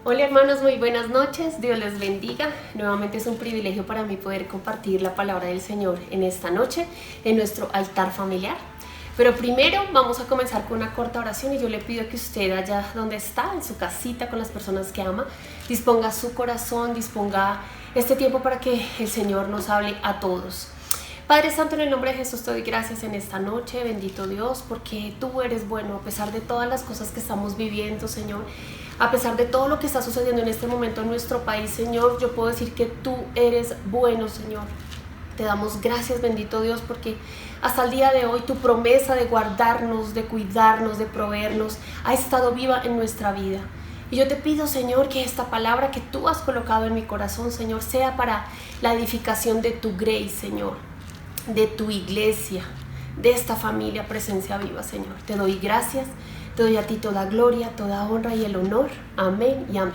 Hola hermanos, muy buenas noches, Dios les bendiga. Nuevamente es un privilegio para mí poder compartir la palabra del Señor en esta noche, en nuestro altar familiar. Pero primero vamos a comenzar con una corta oración y yo le pido que usted allá donde está, en su casita con las personas que ama, disponga su corazón, disponga este tiempo para que el Señor nos hable a todos. Padre Santo, en el nombre de Jesús te doy gracias en esta noche, bendito Dios, porque tú eres bueno a pesar de todas las cosas que estamos viviendo, Señor. A pesar de todo lo que está sucediendo en este momento en nuestro país, Señor, yo puedo decir que tú eres bueno, Señor. Te damos gracias, bendito Dios, porque hasta el día de hoy tu promesa de guardarnos, de cuidarnos, de proveernos, ha estado viva en nuestra vida. Y yo te pido, Señor, que esta palabra que tú has colocado en mi corazón, Señor, sea para la edificación de tu grace, Señor, de tu iglesia, de esta familia Presencia Viva, Señor. Te doy gracias. Te doy a ti toda gloria, toda honra y el honor. Amén y amén.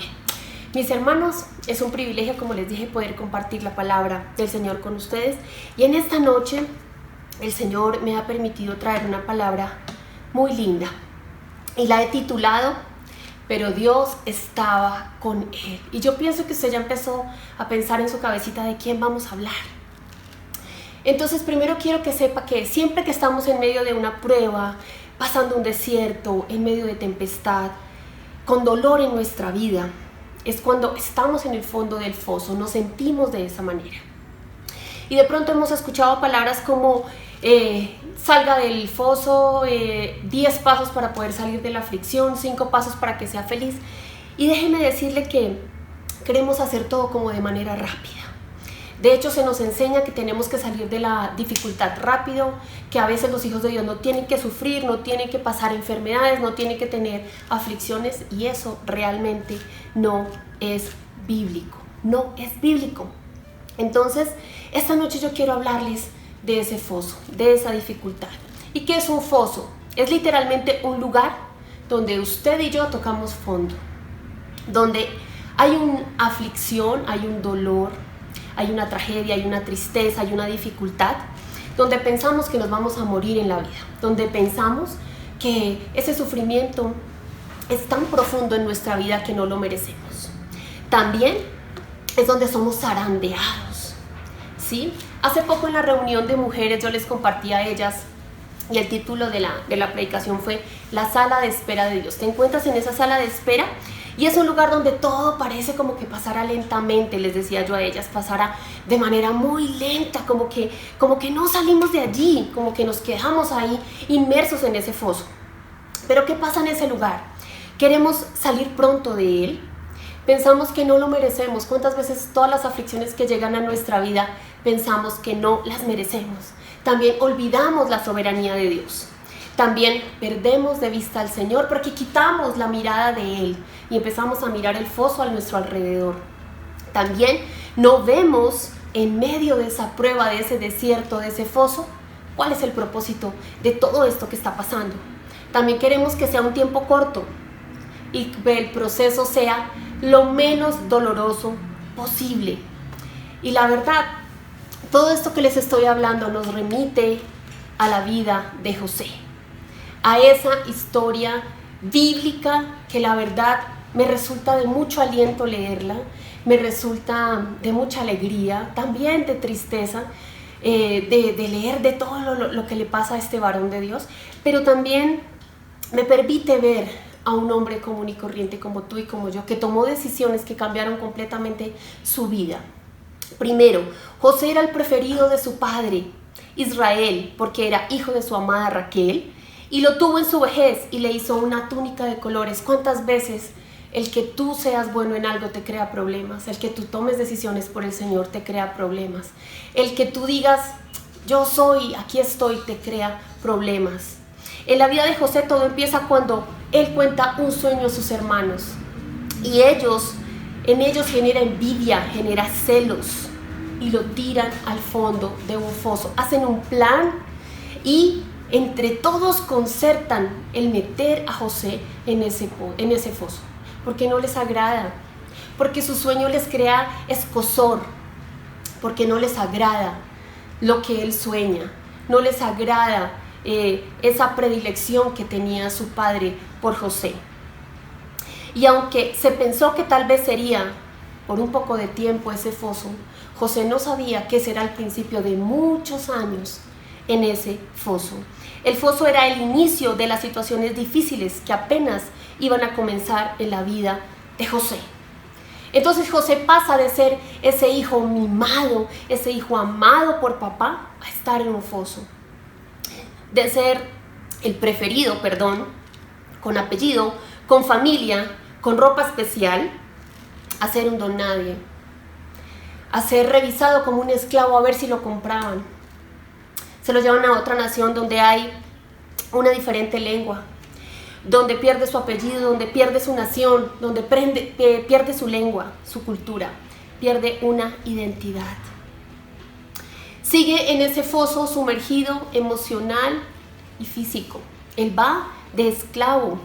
Mis hermanos, es un privilegio, como les dije, poder compartir la palabra del Señor con ustedes. Y en esta noche, el Señor me ha permitido traer una palabra muy linda. Y la he titulado, pero Dios estaba con él. Y yo pienso que usted ya empezó a pensar en su cabecita de quién vamos a hablar. Entonces, primero quiero que sepa que siempre que estamos en medio de una prueba, pasando un desierto, en medio de tempestad, con dolor en nuestra vida, es cuando estamos en el fondo del foso, nos sentimos de esa manera. Y de pronto hemos escuchado palabras como salga del foso, 10 pasos para poder salir de la aflicción, 5 pasos para que sea feliz. Y déjeme decirle que queremos hacer todo como de manera rápida. De hecho, se nos enseña que tenemos que salir de la dificultad rápido, que a veces los hijos de Dios no tienen que sufrir, no tienen que pasar enfermedades, no tienen que tener aflicciones, y eso realmente no es bíblico, no es bíblico. Entonces, esta noche yo quiero hablarles de ese foso, de esa dificultad. ¿Y qué es un foso? Es literalmente un lugar donde usted y yo tocamos fondo, donde hay una aflicción, hay un dolor, hay una tragedia, hay una tristeza, hay una dificultad, donde pensamos que nos vamos a morir en la vida, donde pensamos que ese sufrimiento es tan profundo en nuestra vida que no lo merecemos. También es donde somos zarandeados, ¿sí? Hace poco en la reunión de mujeres yo les compartí a ellas, y el título de la predicación fue La sala de espera de Dios. Te encuentras en esa sala de espera y es un lugar donde todo parece como que pasara lentamente, les decía yo a ellas, pasara de manera muy lenta, como que no salimos de allí, como que nos quedamos ahí inmersos en ese foso. Pero ¿qué pasa en ese lugar? Queremos salir pronto de él, pensamos que no lo merecemos. ¿Cuántas veces todas las aflicciones que llegan a nuestra vida pensamos que no las merecemos? También olvidamos la soberanía de Dios. También perdemos de vista al Señor porque quitamos la mirada de Él y empezamos a mirar el foso a nuestro alrededor. También no vemos en medio de esa prueba, de ese desierto, de ese foso, cuál es el propósito de todo esto que está pasando. También queremos que sea un tiempo corto y que el proceso sea lo menos doloroso posible. Y la verdad, todo esto que les estoy hablando nos remite a la vida de José, a esa historia bíblica que la verdad me resulta de mucho aliento leerla, me resulta de mucha alegría, también de tristeza, de leer de todo lo que le pasa a este varón de Dios, pero también me permite ver a un hombre común y corriente como tú y como yo, que tomó decisiones que cambiaron completamente su vida. Primero, José era el preferido de su padre, Israel, porque era hijo de su amada Raquel, y lo tuvo en su vejez y le hizo una túnica de colores. ¿Cuántas veces el que tú seas bueno en algo te crea problemas? El que tú tomes decisiones por el Señor te crea problemas. El que tú digas, yo soy, aquí estoy, te crea problemas. En la vida de José todo empieza cuando él cuenta un sueño a sus hermanos y en ellos genera envidia, genera celos y lo tiran al fondo de un foso. Hacen un plan y entre todos concertan el meter a José en ese foso, porque no les agrada, porque su sueño les crea escozor, porque no les agrada lo que él sueña, no les agrada esa predilección que tenía su padre por José. Y aunque se pensó que tal vez sería por un poco de tiempo ese foso, José no sabía que ese era el principio de muchos años en ese foso. El foso era el inicio de las situaciones difíciles que apenas iban a comenzar en la vida de José. Entonces José pasa de ser ese hijo mimado, ese hijo amado por papá, a estar en un foso. De ser el preferido, con apellido, con familia, con ropa especial, a ser un don nadie, a ser revisado como un esclavo a ver si lo compraban. Se lo llevan a otra nación donde hay una diferente lengua, donde pierde su apellido, donde pierde su nación, donde pierde su lengua, su cultura, pierde una identidad. Sigue en ese foso sumergido emocional y físico. Él va de esclavo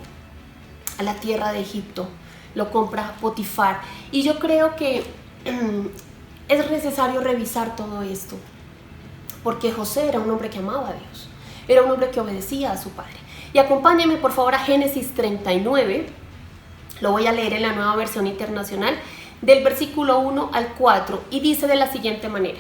a la tierra de Egipto, lo compra Potifar. Y yo creo que es necesario revisar todo esto, porque José era un hombre que amaba a Dios, era un hombre que obedecía a su padre. Y acompáñenme por favor a Génesis 39, lo voy a leer en la Nueva Versión Internacional, del versículo 1 al 4, y dice de la siguiente manera: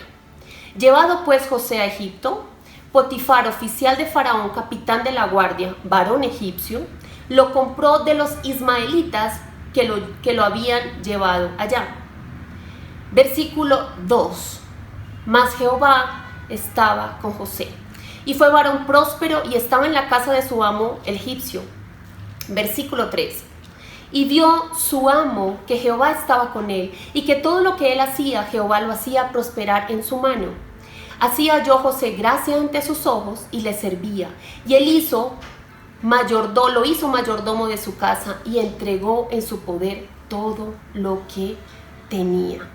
llevado pues José a Egipto, Potifar, oficial de Faraón, capitán de la guardia, varón egipcio, lo compró de los ismaelitas que lo habían llevado allá. Versículo 2, mas Jehová estaba con José, y fue varón próspero y estaba en la casa de su amo el egipcio. Versículo 3, y vio su amo que Jehová estaba con él, y que todo lo que él hacía, Jehová lo hacía prosperar en su mano. Así halló José gracia ante sus ojos y le servía, y él lo hizo mayordomo de su casa, y entregó en su poder todo lo que tenía.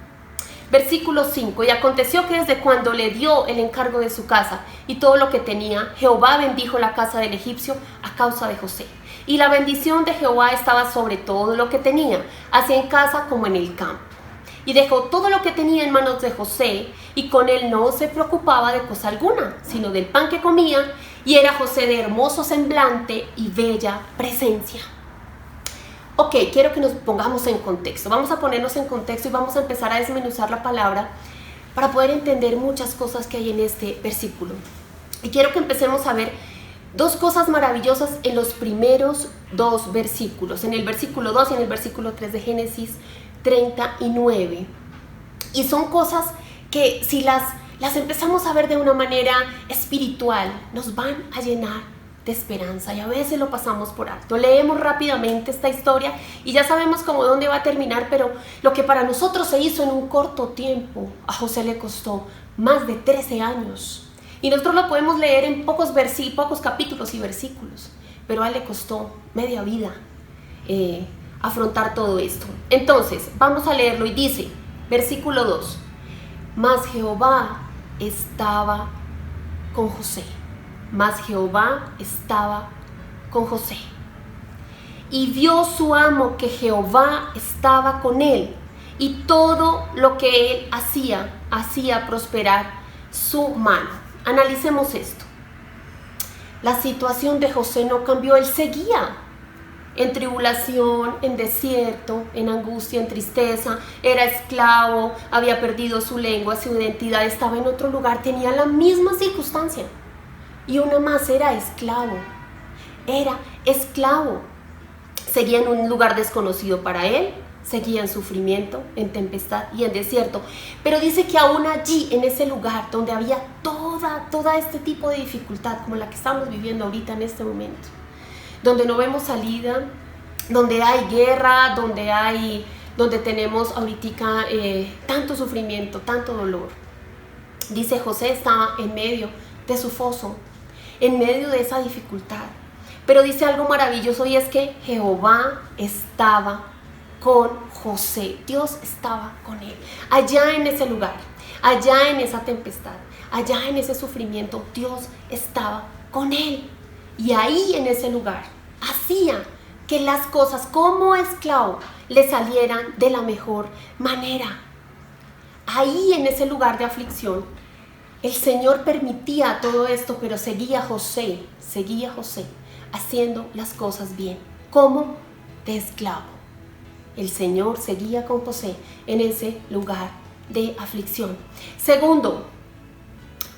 Versículo 5, y aconteció que desde cuando le dio el encargo de su casa y todo lo que tenía, Jehová bendijo la casa del egipcio a causa de José. Y la bendición de Jehová estaba sobre todo lo que tenía, así en casa como en el campo. Y dejó todo lo que tenía en manos de José, y con él no se preocupaba de cosa alguna, sino del pan que comía, y era José de hermoso semblante y bella presencia. Ok, quiero que nos pongamos en contexto. Vamos a ponernos en contexto y vamos a empezar a desmenuzar la palabra para poder entender muchas cosas que hay en este versículo. Y quiero que empecemos a ver dos cosas maravillosas en los primeros dos versículos, en el versículo 2 y en el versículo 3 de Génesis 39. Y son cosas que si las empezamos a ver de una manera espiritual, nos van a llenar de esperanza, y a veces lo pasamos por alto. Leemos rápidamente esta historia y ya sabemos cómo dónde va a terminar, pero lo que para nosotros se hizo en un corto tiempo, a José le costó más de 13 años. Y nosotros lo podemos leer en pocos capítulos y versículos, pero a él le costó media vida afrontar todo esto. Entonces, vamos a leerlo y dice, versículo 2, mas Jehová estaba con José. Mas Jehová estaba con José. Y vio su amo que Jehová estaba con él, y todo lo que él hacía prosperar su mano. Analicemos esto. La situación de José no cambió, él seguía en tribulación, en desierto, en angustia, en tristeza, era esclavo, había perdido su lengua, su identidad, estaba en otro lugar, tenía la misma circunstancia. Y una más, era esclavo, seguía en un lugar desconocido para él, seguía en sufrimiento, en tempestad y en desierto, pero dice que aún allí, en ese lugar donde había toda este tipo de dificultad, como la que estamos viviendo ahorita en este momento, donde no vemos salida, donde hay guerra, donde tenemos ahorita tanto sufrimiento, tanto dolor, dice José estaba en medio de su foso, en medio de esa dificultad, pero dice algo maravilloso, y es que Jehová estaba con José. Dios estaba con él, allá en ese lugar, allá en esa tempestad, allá en ese sufrimiento, Dios estaba con él. Y ahí en ese lugar hacía que las cosas como esclavo le salieran de la mejor manera. Ahí en ese lugar de aflicción, el Señor permitía todo esto, pero seguía José haciendo las cosas bien, como de esclavo. el Señor seguía con José en ese lugar de aflicción. Segundo,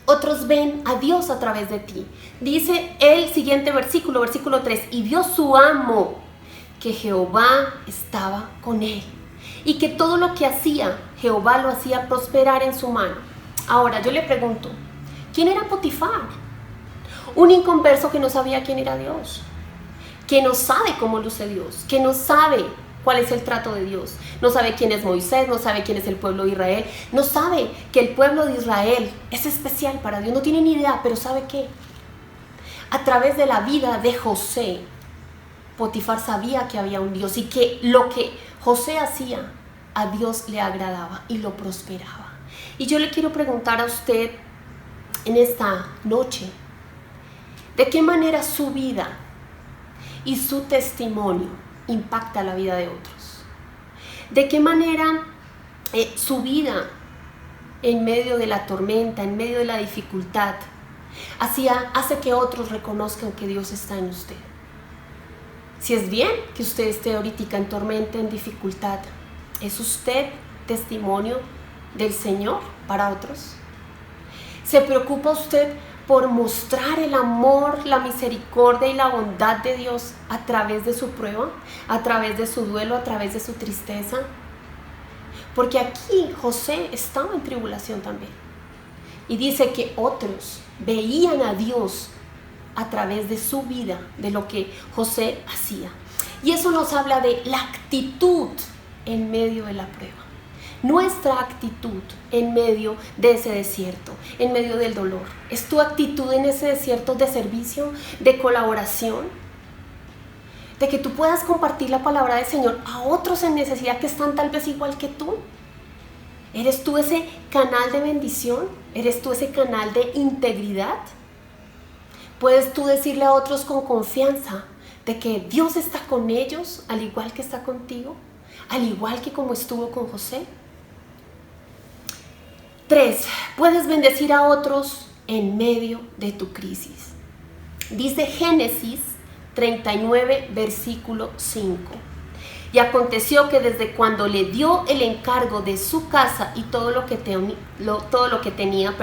otros ven a Dios a través de ti. Dice el siguiente versículo, versículo 3, y vio su amo que Jehová estaba con él y que todo lo que hacía, Jehová lo hacía prosperar en su mano. Ahora yo le pregunto, ¿quién era Potifar? Un inconverso que no sabía quién era Dios, que no sabe cómo luce Dios, que no sabe cuál es el trato de Dios, no sabe quién es Moisés, no sabe quién es el pueblo de Israel, no sabe que el pueblo de Israel es especial para Dios, no tiene ni idea, pero ¿sabe qué? A través de la vida de José, Potifar sabía que había un Dios y que lo que José hacía a Dios le agradaba y lo prosperaba. Y yo le quiero preguntar a usted en esta noche, ¿de qué manera su vida y su testimonio impacta la vida de otros? ¿De qué manera su vida en medio de la tormenta, en medio de la dificultad, hace que otros reconozcan que Dios está en usted? Si es bien que usted esté ahorita en tormenta, en dificultad, ¿es usted testimonio del Señor para otros? ¿Se preocupa usted por mostrar el amor, la misericordia y la bondad de Dios a través de su prueba, a través de su duelo, a través de su tristeza? Porque aquí José estaba en tribulación también. Y dice que otros veían a Dios a través de su vida, de lo que José hacía. Y eso nos habla de la actitud en medio de la prueba. Nuestra actitud en medio de ese desierto, en medio del dolor. ¿Es tu actitud en ese desierto de servicio, de colaboración? De que tú puedas compartir la palabra del Señor a otros en necesidad que están tal vez igual que tú. ¿Eres tú ese canal de bendición? ¿Eres tú ese canal de integridad? ¿Puedes tú decirle a otros con confianza de que Dios está con ellos al igual que está contigo? Al igual que como estuvo con José. 3. Puedes bendecir a otros en medio de tu crisis. Dice Génesis 39, versículo 5. Y aconteció que desde cuando le dio el encargo de su casa y todo lo que tenía,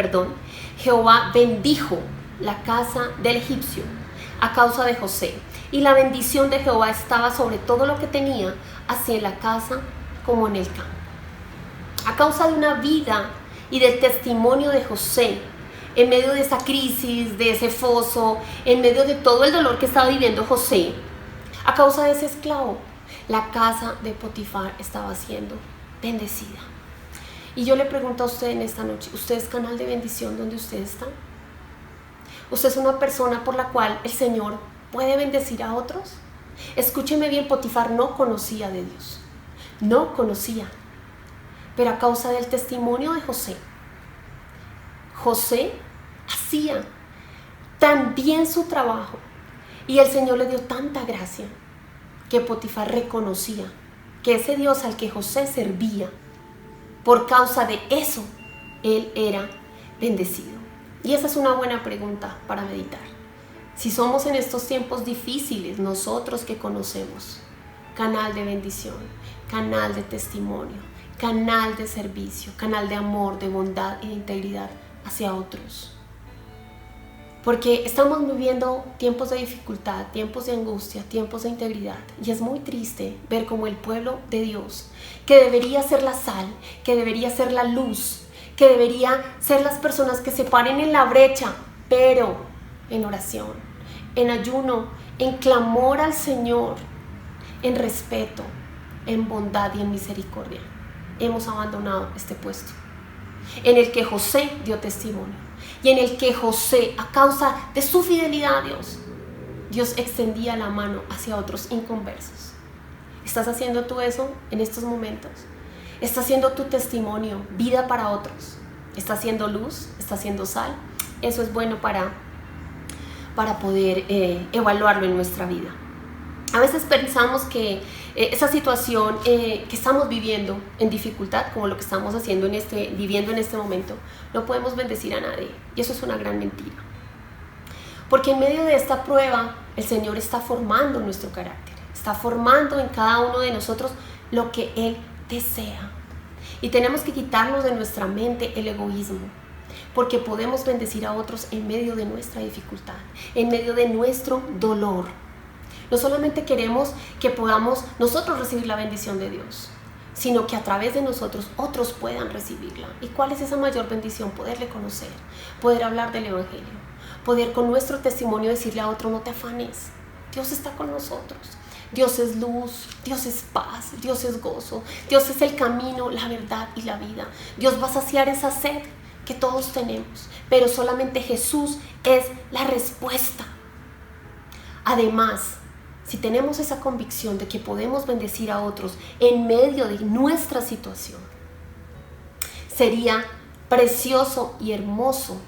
Jehová bendijo la casa del egipcio a causa de José. Y la bendición de Jehová estaba sobre todo lo que tenía, así en la casa como en el campo. A causa de una vida y del testimonio de José, en medio de esa crisis, de ese foso, en medio de todo el dolor que estaba viviendo José, a causa de ese esclavo, la casa de Potifar estaba siendo bendecida. Y yo le pregunto a usted en esta noche, ¿usted es canal de bendición donde usted está? ¿Usted es una persona por la cual el Señor puede bendecir a otros? Escúcheme bien, Potifar no conocía de Dios, no conocía, pero a causa del testimonio de José, José hacía tan bien su trabajo y el Señor le dio tanta gracia que Potifar reconocía que ese Dios al que José servía, por causa de eso, él era bendecido. Y esa es una buena pregunta para meditar. Si somos en estos tiempos difíciles, nosotros que conocemos, canal de bendición, canal de testimonio, canal de servicio, canal de amor, de bondad y de integridad hacia otros. Porque estamos viviendo tiempos de dificultad, tiempos de angustia, tiempos de integridad. Y es muy triste ver cómo el pueblo de Dios, que debería ser la sal, que debería ser la luz, que debería ser las personas que se paren en la brecha, pero en oración, en ayuno, en clamor al Señor, en respeto, en bondad y en misericordia, hemos abandonado este puesto, en el que José dio testimonio y en el que José, a causa de su fidelidad a Dios, Dios extendía la mano hacia otros inconversos. ¿Estás haciendo tú eso en estos momentos? ¿Estás haciendo tu testimonio vida para otros? ¿Estás haciendo luz? ¿Estás haciendo sal? Eso es bueno para poder evaluarlo en nuestra vida. A veces pensamos que esa situación que estamos viviendo en dificultad, como lo que estamos viviendo en este momento, no podemos bendecir a nadie. Y eso es una gran mentira. Porque en medio de esta prueba, el Señor está formando nuestro carácter. Está formando en cada uno de nosotros lo que Él desea. Y tenemos que quitarnos de nuestra mente el egoísmo, porque podemos bendecir a otros en medio de nuestra dificultad, en medio de nuestro dolor. No solamente queremos que podamos nosotros recibir la bendición de Dios, sino que a través de nosotros otros puedan recibirla. ¿Y cuál es esa mayor bendición? Poderle conocer, poder hablar del Evangelio, poder con nuestro testimonio decirle a otro: no te afanes, Dios está con nosotros. Dios es luz, Dios es paz, Dios es gozo, Dios es el camino, la verdad y la vida. Dios va a saciar esa sed que todos tenemos, pero solamente Jesús es la respuesta. Además, si tenemos esa convicción de que podemos bendecir a otros en medio de nuestra situación, sería precioso y hermoso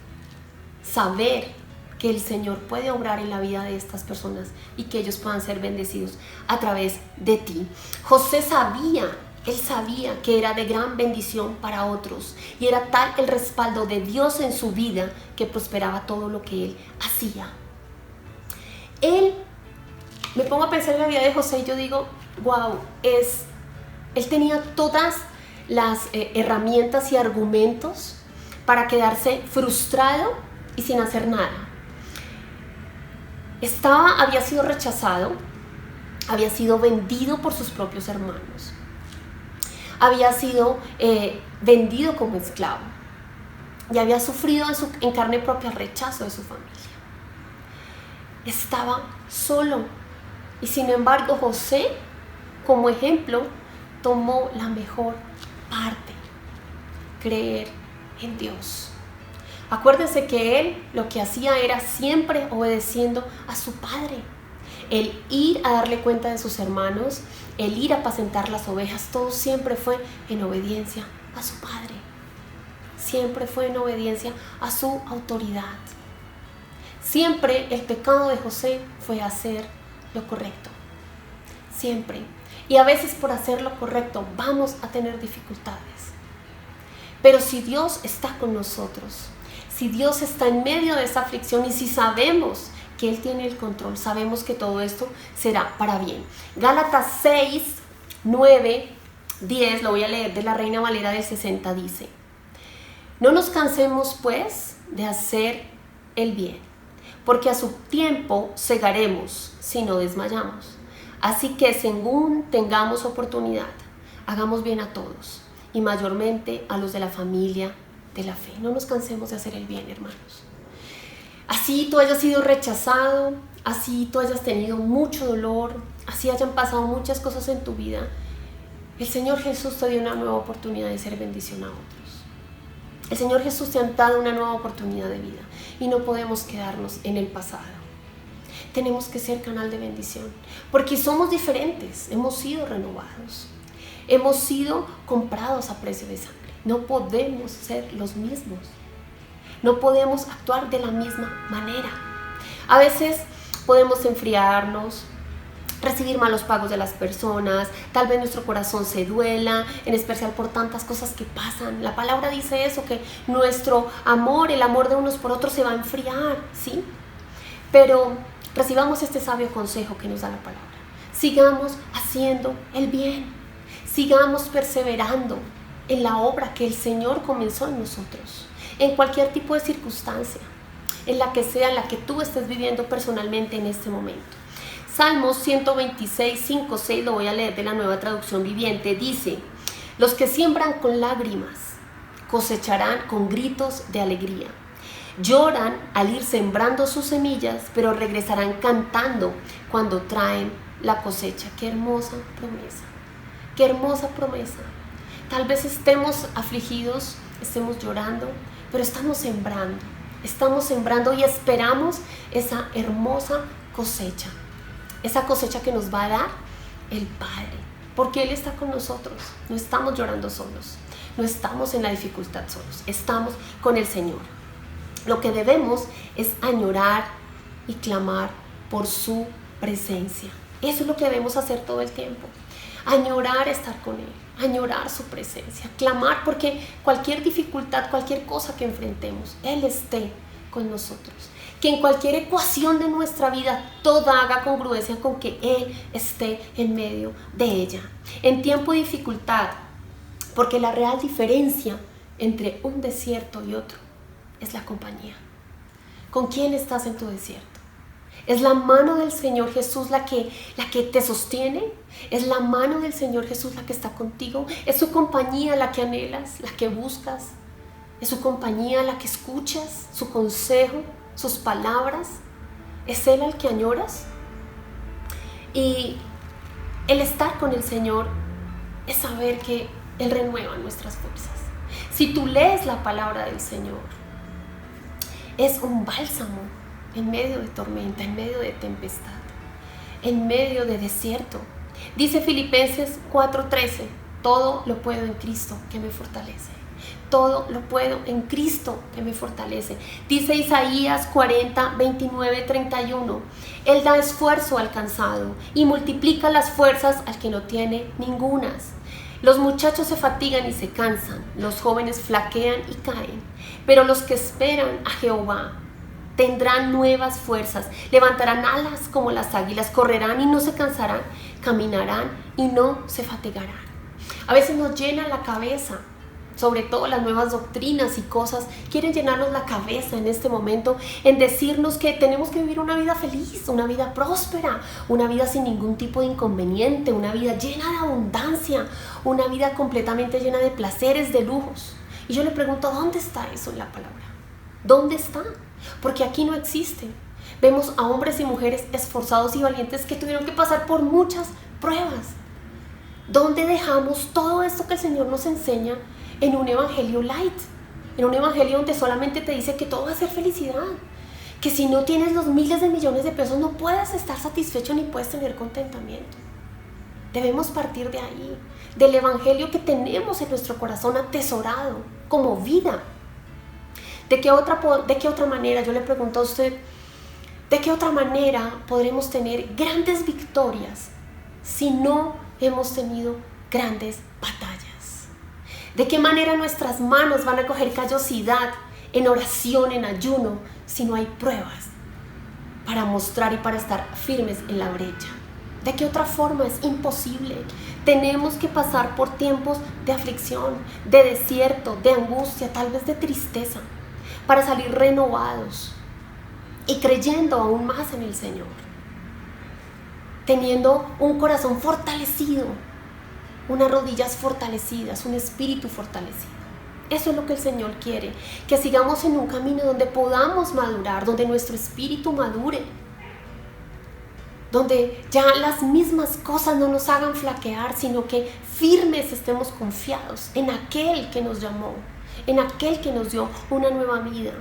saber que el Señor puede obrar en la vida de estas personas y que ellos puedan ser bendecidos a través de ti. José sabía, él sabía que era de gran bendición para otros, y era tal el respaldo de Dios en su vida que prosperaba todo lo que él hacía. Me pongo a pensar en la vida de José y yo digo: wow, él tenía todas las herramientas y argumentos para quedarse frustrado y sin hacer nada. Había sido rechazado, había sido vendido por sus propios hermanos, había sido vendido como esclavo y había sufrido en carne propia rechazo de su familia. Estaba solo, y sin embargo José, como ejemplo, tomó la mejor parte: creer en Dios. Acuérdense que él lo que hacía era siempre obedeciendo a su padre. El ir a darle cuenta de sus hermanos, el ir a apacentar las ovejas, todo siempre fue en obediencia a su padre. Siempre fue en obediencia a su autoridad. Siempre el pecado de José fue hacer lo correcto. Siempre. Y a veces por hacer lo correcto vamos a tener dificultades. Pero si Dios está con nosotros, si Dios está en medio de esa aflicción, y si sabemos que Él tiene el control, sabemos que todo esto será para bien. Gálatas 6, 9, 10, lo voy a leer de la Reina Valera del 60, dice: no nos cansemos pues de hacer el bien, porque a su tiempo segaremos si no desmayamos. Así que según tengamos oportunidad, hagamos bien a todos, y mayormente a los de la familia de la fe. No nos cansemos de hacer el bien, hermanos. Así tú hayas sido rechazado, así tú hayas tenido mucho dolor, así hayan pasado muchas cosas en tu vida, el Señor Jesús te dio una nueva oportunidad de ser bendición a otros. El Señor Jesús te ha dado una nueva oportunidad de vida, y no podemos quedarnos en el pasado. Tenemos que ser canal de bendición, porque somos diferentes, hemos sido renovados, hemos sido comprados a precio de sangre. No podemos ser los mismos, no podemos actuar de la misma manera. A veces podemos enfriarnos, recibir malos pagos de las personas, tal vez nuestro corazón se duela, en especial por tantas cosas que pasan. La palabra dice eso, que nuestro amor, el amor de unos por otros se va a enfriar, ¿sí? Pero recibamos este sabio consejo que nos da la palabra. Sigamos haciendo el bien, sigamos perseverando en la obra que el Señor comenzó en nosotros, en cualquier tipo de circunstancia, en la que sea, en la que tú estés viviendo personalmente en este momento. Salmos 126, 5, 6, lo voy a leer de la Nueva Traducción Viviente, dice: los que siembran con lágrimas cosecharán con gritos de alegría. Lloran al ir sembrando sus semillas, pero regresarán cantando cuando traen la cosecha. Qué hermosa promesa, qué hermosa promesa. Tal vez estemos afligidos, estemos llorando, pero estamos sembrando y esperamos esa hermosa cosecha. Esa cosecha que nos va a dar el Padre, porque Él está con nosotros. No estamos llorando solos, no estamos en la dificultad solos, estamos con el Señor. Lo que debemos es añorar y clamar por su presencia. Eso es lo que debemos hacer todo el tiempo. Añorar estar con Él, añorar su presencia, clamar porque cualquier dificultad, cualquier cosa que enfrentemos, Él esté con nosotros. Que en cualquier ecuación de nuesra vida toda haga congruencia con que Él esté en medio de ella. En tiempo de dificultad, porque la real diferencia entre un desierto y otro es la compañía. ¿Con quién estás en tu desierto? ¿Es la mano del Señor Jesús la que te sostiene? ¿Es la mano del Señor Jesús la que está contigo? ¿Es su compañía la que anhelas, la que buscas? ¿Es su compañía la que escuchas, su consejo, sus palabras? ¿Es Él al que añoras? Y el estar con el Señor es saber que Él renueva nuestras fuerzas. Si tú lees la palabra del Señor, es un bálsamo en medio de tormenta, en medio de tempestad, en medio de desierto. Dice Filipenses 4:13, todo lo puedo en Cristo que me fortalece. Todo lo puedo en Cristo que me fortalece. Dice Isaías 40:29-31, Él da esfuerzo al cansado y multiplica las fuerzas al que no tiene ningunas. Los muchachos se fatigan y se cansan, los jóvenes flaquean y caen, pero los que esperan a Jehová tendrán nuevas fuerzas, levantarán alas como las águilas, correrán y no se cansarán, caminarán y no se fatigarán. A veces nos llena la cabeza, sobre todo las nuevas doctrinas y cosas, quieren llenarnos la cabeza en este momento en decirnos que tenemos que vivir una vida feliz, una vida próspera, una vida sin ningún tipo de inconveniente, una vida llena de abundancia, una vida completamente llena de placeres, de lujos. Y yo le pregunto, ¿dónde está eso en la palabra? ¿Dónde está? Porque aquí no existe. Vemos a hombres y mujeres esforzados y valientes que tuvieron que pasar por muchas pruebas. ¿Dónde dejamos todo esto que el Señor nos enseña en un evangelio light? En un evangelio donde solamente te dice que todo va a ser felicidad, que si no tienes los miles de millones de pesos no puedes estar satisfecho ni puedes tener contentamiento. Debemos partir de ahí, del evangelio que tenemos en nuestro corazón atesorado como vida. ¿De qué otra manera, yo le pregunto a usted, de qué otra manera podremos tener grandes victorias si no hemos tenido grandes batallas? ¿De qué manera nuestras manos van a coger callosidad en oración, en ayuno, si no hay pruebas para mostrar y para estar firmes en la brecha? ¿De qué otra forma? Es imposible. Tenemos que pasar por tiempos de aflicción, de desierto, de angustia, tal vez de tristeza, para salir renovados y creyendo aún más en el Señor, teniendo un corazón fortalecido, unas rodillas fortalecidas, un espíritu fortalecido. Eso es lo que el Señor quiere, que sigamos en un camino donde podamos madurar, donde nuestro espíritu madure, donde ya las mismas cosas no nos hagan flaquear, sino que firmes estemos confiados en aquel que nos llamó, en aquel que nos dio una nueva vida,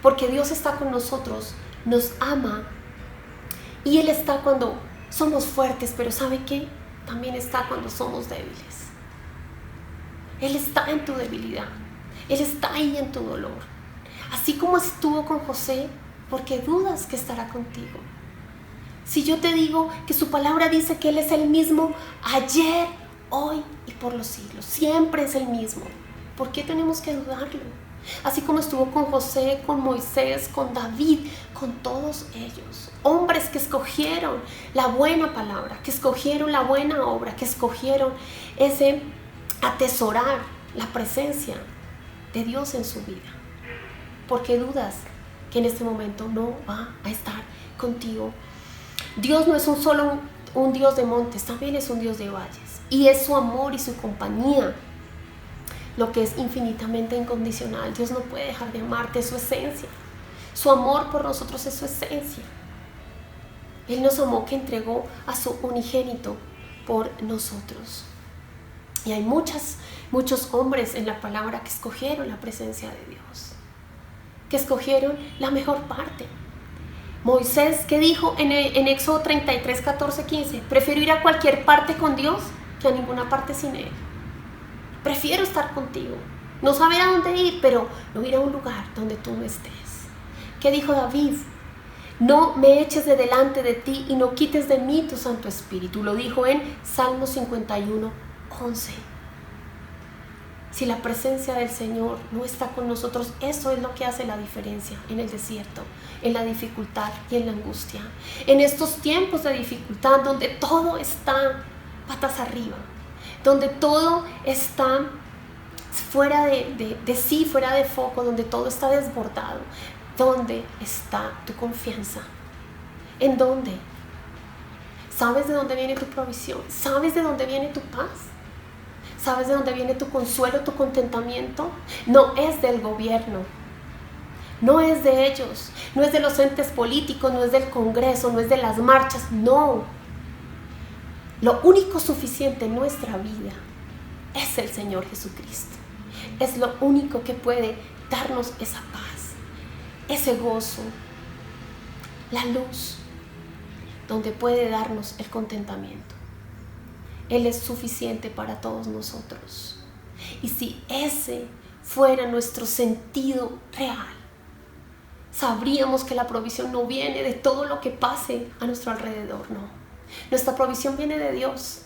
porque Dios está con nosotros, nos ama y Él está cuando somos fuertes, pero ¿sabe qué? También está cuando somos débiles. Él está en tu debilidad, Él está ahí en tu dolor, así como estuvo con José, porque dudas que estará contigo. Si yo te digo que su palabra dice que Él es el mismo ayer, hoy y por los siglos, siempre es el mismo, ¿por qué tenemos que dudarlo? Así como estuvo con José, con Moisés, con David, con todos ellos, hombres que escogieron la buena palabra, que escogieron la buena obra, que escogieron ese atesorar la presencia de Dios en su vida. ¿Por qué dudas que en este momento no va a estar contigo? Dios no es solo un Dios de montes, también es un Dios de valles, y es su amor y su compañía lo que es infinitamente incondicional. Dios no puede dejar de amarte, es su esencia. Su amor por nosotros es su esencia. Él nos amó, que entregó a su unigénito por nosotros. Y hay muchos hombres en la palabra que escogieron la presencia de Dios, que escogieron la mejor parte. Moisés, ¿qué dijo en Éxodo 33, 14, 15? Prefiero ir a cualquier parte con Dios que a ninguna parte sin Él. Prefiero estar contigo, no saber a dónde ir, pero no ir a un lugar donde tú no estés. ¿Qué dijo David? No me eches de delante de ti y no quites de mí tu Santo Espíritu. Lo dijo en Salmo 51, 11. Si la presencia del Señor no está con nosotros, eso es lo que hace la diferencia en el desierto, en la dificultad y en la angustia. En estos tiempos de dificultad donde todo está patas arriba, donde todo está fuera de sí, fuera de foco, donde todo está desbordado, ¿dónde está tu confianza? ¿En dónde? ¿Sabes de dónde viene tu provisión? ¿Sabes de dónde viene tu paz? ¿Sabes de dónde viene tu consuelo, tu contentamiento? No es del gobierno, no es de ellos, no es de los entes políticos, no es del Congreso, no es de las marchas, no. Lo único suficiente en nuestra vida es el Señor Jesucristo. Es lo único que puede darnos esa paz, ese gozo, la luz, donde puede darnos el contentamiento. Él es suficiente para todos nosotros. Y si ese fuera nuestro sentido real, sabríamos que la provisión no viene de todo lo que pase a nuestro alrededor, no. Nuestra provisión viene de Dios.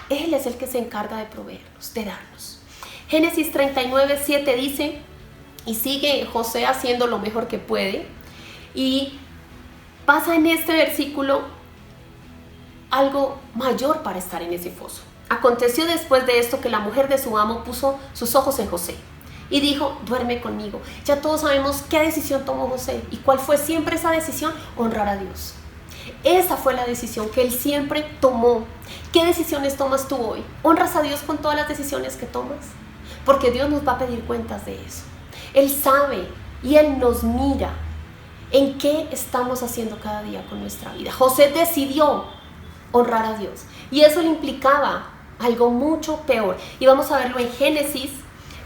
Él es el que se encarga de proveernos, de darnos. Génesis 39:7 dice, y sigue José haciendo lo mejor que puede, y pasa en este versículo algo mayor para estar en ese foso. Aconteció después de esto que la mujer de su amo puso sus ojos en José y dijo, duerme conmigo. Ya todos sabemos qué decisión tomó José y cuál fue siempre esa decisión, honrar a Dios. Esa fue la decisión que él siempre tomó. ¿Qué decisiones tomas tú hoy? ¿Honras a Dios con todas las decisiones que tomas? Porque Dios nos va a pedir cuentas de eso. Él sabe y Él nos mira en qué estamos haciendo cada día con nuestra vida. José decidió honrar a Dios y eso le implicaba algo mucho peor. Y vamos a verlo en Génesis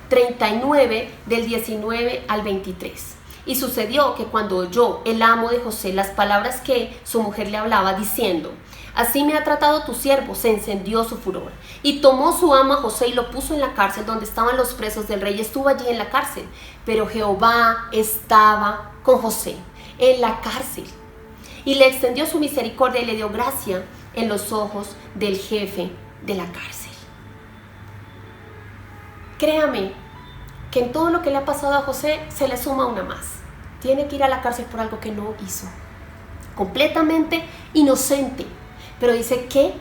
39 del 19 al 23. Y sucedió que cuando oyó el amo de José las palabras que su mujer le hablaba diciendo, así me ha tratado tu siervo, se encendió su furor. Y tomó su amo a José y lo puso en la cárcel donde estaban los presos del rey, y estuvo allí en la cárcel. Pero Jehová estaba con José en la cárcel y le extendió su misericordia y le dio gracia en los ojos del jefe de la cárcel. Créame que en todo lo que le ha pasado a José se le suma una más. Tiene que ir a la cárcel por algo que no hizo. Completamente inocente. Pero dice que,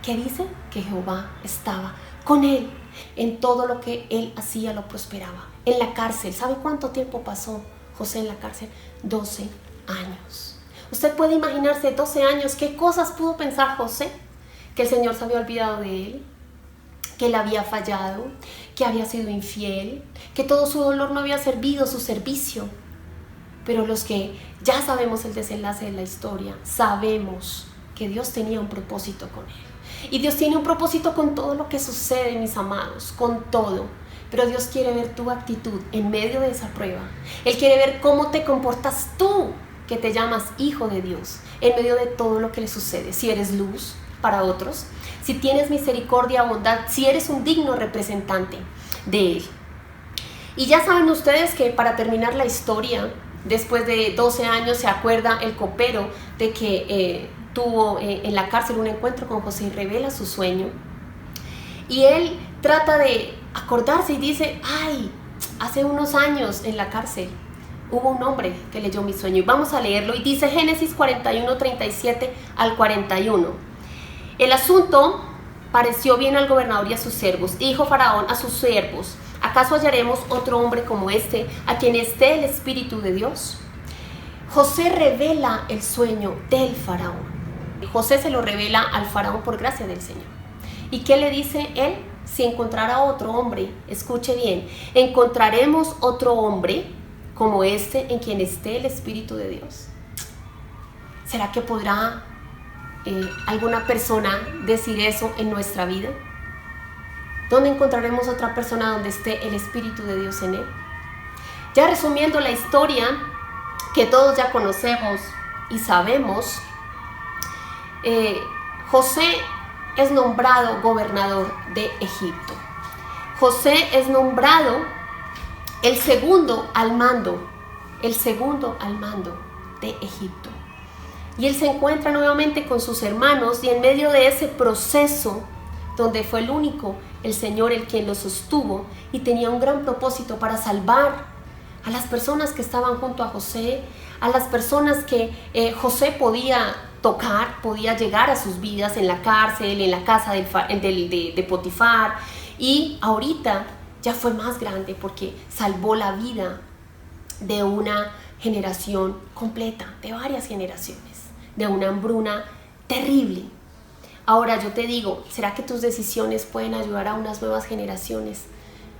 ¿qué dice? Que Jehová estaba con él. En todo lo que él hacía lo prosperaba. En la cárcel, ¿sabe cuánto tiempo pasó José en la cárcel? 12 años. Usted puede imaginarse 12 años, ¿qué cosas pudo pensar José? Que el Señor se había olvidado de él, que él había fallado, que había sido infiel, que todo su dolor no había servido su servicio. Pero los que ya sabemos el desenlace de la historia, sabemos que Dios tenía un propósito con él. Y Dios tiene un propósito con todo lo que sucede, mis amados, con todo. Pero Dios quiere ver tu actitud en medio de esa prueba. Él quiere ver cómo te comportas tú, que te llamas hijo de Dios, en medio de todo lo que le sucede. Si eres luz para otros, si tienes misericordia, bondad, si eres un digno representante de Él. Y ya saben ustedes que para terminar la historia, después de 12 años se acuerda el copero de que tuvo en la cárcel un encuentro con José y revela su sueño. Y él trata de acordarse y dice, ay, hace unos años en la cárcel hubo un hombre que leyó mi sueño. Y vamos a leerlo. Y dice Génesis 41, 37 al 41. El asunto pareció bien al gobernador y a sus siervos. Dijo Faraón a sus siervos, ¿acaso hallaremos otro hombre como este, a quien esté el Espíritu de Dios? José revela el sueño del Faraón. José se lo revela al Faraón por gracia del Señor. ¿Y qué le dice él? Si encontrara otro hombre, escuche bien, encontraremos otro hombre como este en quien esté el Espíritu de Dios. ¿Será que podrá alguna persona decir eso en nuestra vida? ¿Dónde encontraremos otra persona donde esté el Espíritu de Dios en él? Ya resumiendo la historia que todos ya conocemos y sabemos, José es nombrado gobernador de Egipto. José es nombrado el segundo al mando de Egipto. Y él se encuentra nuevamente con sus hermanos y en medio de ese proceso donde fue el Señor el quien lo sostuvo y tenía un gran propósito para salvar a las personas que estaban junto a José, a las personas que José podía tocar, podía llegar a sus vidas en la cárcel, en la casa de Potifar, y ahorita ya fue más grande porque salvó la vida de una generación completa, de varias generaciones, de una hambruna terrible. Ahora yo te digo, ¿será que tus decisiones pueden ayudar a unas nuevas generaciones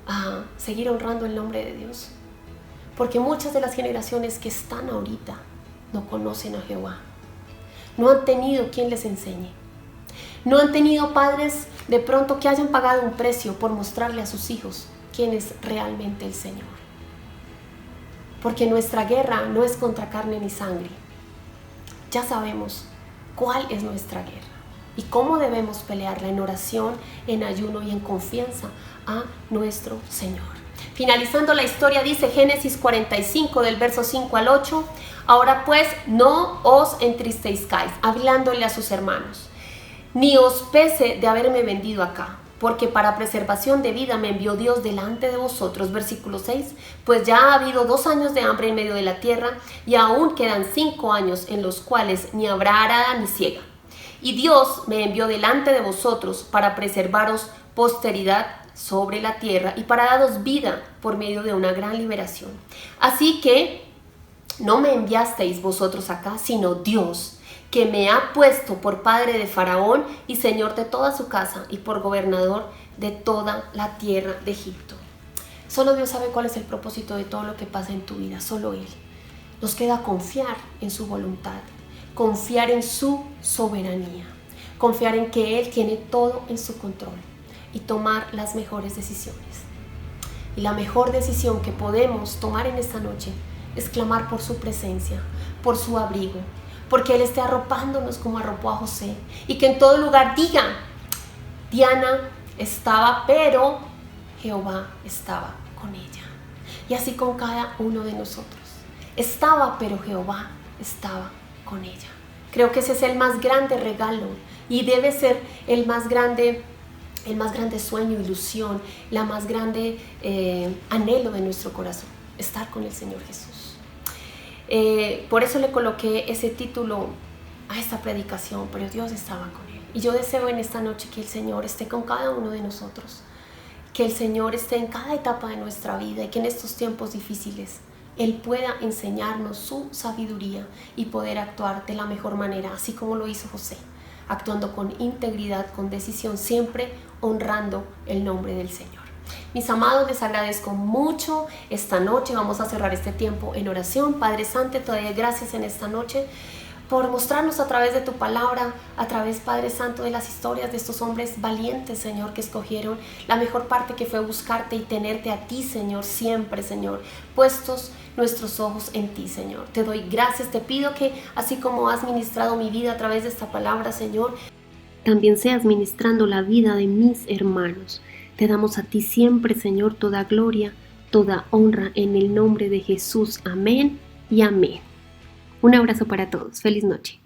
a seguir honrando el nombre de Dios? Porque muchas de las generaciones que están ahorita no conocen a Jehová. No han tenido quien les enseñe. No han tenido padres de pronto que hayan pagado un precio por mostrarle a sus hijos quién es realmente el Señor. Porque nuestra guerra no es contra carne ni sangre. Ya sabemos cuál es nuestra guerra y cómo debemos pelearla en oración, en ayuno y en confianza a nuestro Señor. Finalizando la historia, dice Génesis 45 del verso 5 al 8, ahora pues no os entristezcáis, hablándole a sus hermanos, ni os pese de haberme vendido acá, porque para preservación de vida me envió Dios delante de vosotros. Versículo 6, pues ya ha habido 2 años de hambre en medio de la tierra, y aún quedan 5 años en los cuales ni habrá arada ni siega. Y Dios me envió delante de vosotros para preservaros posteridad sobre la tierra y para daros vida por medio de una gran liberación. Así que no me enviasteis vosotros acá, sino Dios, que me ha puesto por padre de Faraón y señor de toda su casa y por gobernador de toda la tierra de Egipto. Solo Dios sabe cuál es el propósito de todo lo que pasa en tu vida, solo Él. Nos queda confiar en su voluntad, confiar en su soberanía, confiar en que Él tiene todo en su control y tomar las mejores decisiones. Y la mejor decisión que podemos tomar en esta noche es clamar por su presencia, por su abrigo, porque Él esté arropándonos como arropó a José, y que en todo lugar diga, Diana estaba, pero Jehová estaba con ella. Y así con cada uno de nosotros. Estaba, pero Jehová estaba con ella. Creo que ese es el más grande regalo y debe ser el más grande sueño, ilusión, la más grande anhelo de nuestro corazón, estar con el Señor Jesús. Por eso le coloqué ese título a esta predicación, pero Dios estaba con él. Y yo deseo en esta noche que el Señor esté con cada uno de nosotros, que el Señor esté en cada etapa de nuestra vida y que en estos tiempos difíciles Él pueda enseñarnos su sabiduría y poder actuar de la mejor manera, así como lo hizo José, actuando con integridad, con decisión, siempre honrando el nombre del Señor. Mis amados, les agradezco mucho esta noche. Vamos a cerrar este tiempo en oración. Padre Santo, te doy gracias en esta noche por mostrarnos a través de tu palabra, a través, Padre Santo, de las historias de estos hombres valientes, Señor, que escogieron la mejor parte, que fue buscarte y tenerte a ti, Señor, siempre, Señor, puestos nuestros ojos en ti, Señor. Te doy gracias, te pido que así como has ministrado mi vida a través de esta palabra, Señor, también seas ministrando la vida de mis hermanos. Te damos a ti siempre, Señor, toda gloria, toda honra en el nombre de Jesús. Amén y amén. Un abrazo para todos. Feliz noche.